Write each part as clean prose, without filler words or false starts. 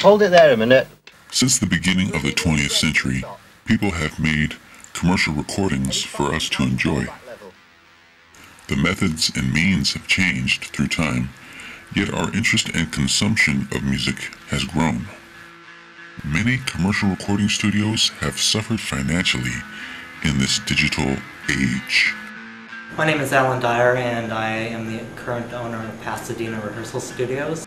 Hold it there a minute. Since the beginning of the 20th century, people have made commercial recordings for us to enjoy. The methods and means have changed through time, yet our interest and consumption of music has grown. Many commercial recording studios have suffered financially in this digital age. My name is Alan Dyer, and I am the current owner of Pasadena Rehearsal Studios.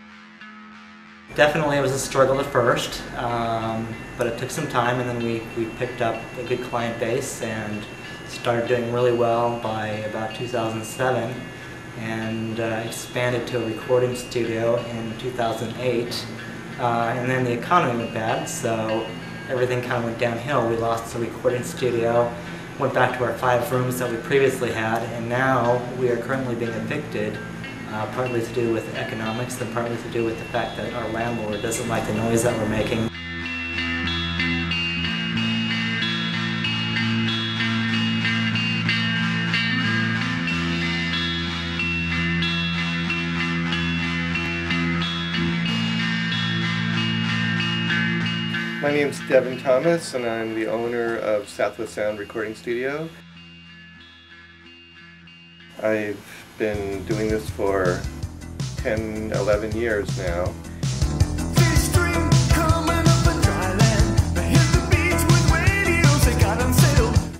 Definitely it was a struggle at first, but it took some time, and then we picked up a good client base and started doing really well by about 2007, and expanded to a recording studio in 2008. And then the economy went bad, so everything kind of went downhill. We lost the recording studio, went back to our 5 rooms that we previously had, and now we are currently being evicted, partly to do with economics and partly to do with the fact that our landlord doesn't like the noise that we're making. My name's Devin Thomas, and I'm the owner of Southwest Sound Recording Studio. I've been doing this for 10, 11 years now.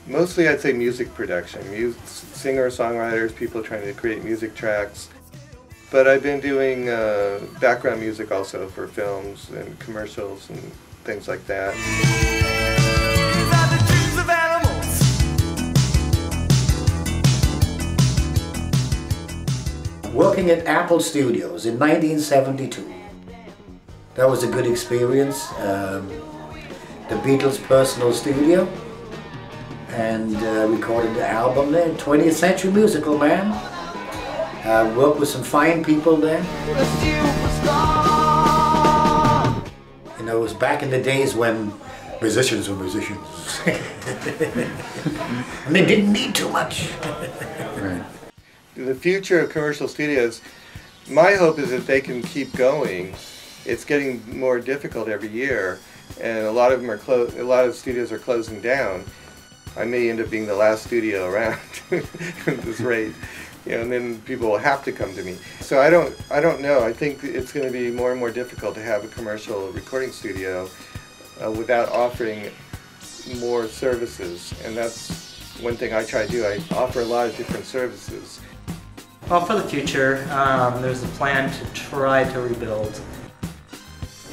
Mostly I'd say music production, singer-songwriters, people trying to create music tracks. But I've been doing background music also for films and commercials and things like that. Working at Apple Studios in 1972. That was a good experience. The Beatles' personal studio, and recorded the album there. 20th Century Musical, man. Worked with some fine people there. You know, it was back in the days when musicians were musicians. And they didn't need too much. Right. The future of commercial studios, my hope is that they can keep going. It's getting more difficult every year, and a lot of them are a lot of studios are closing down. I may end up being the last studio around at this rate. You know, and then people will have to come to me. So I don't know. I think it's going to be more and more difficult to have a commercial recording studio without offering more services. And that's one thing I try to do. I offer a lot of different services. Well, for the future, there's a plan to try to rebuild.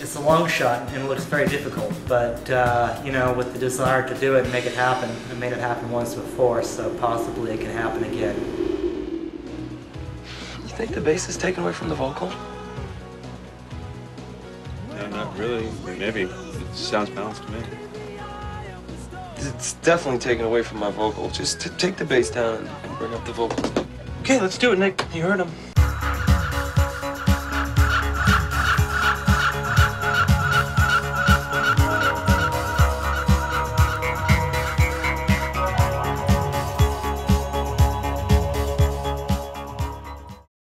It's a long shot and it looks very difficult, but you know, with the desire to do it and make it happen, I made it happen once before, so possibly it can happen again. You think the bass is taken away from the vocal? No, not really. Maybe. It sounds balanced to me. It's definitely taken away from my vocal. Just take the bass down and bring up the vocal. Okay, let's do it, Nick. You heard him.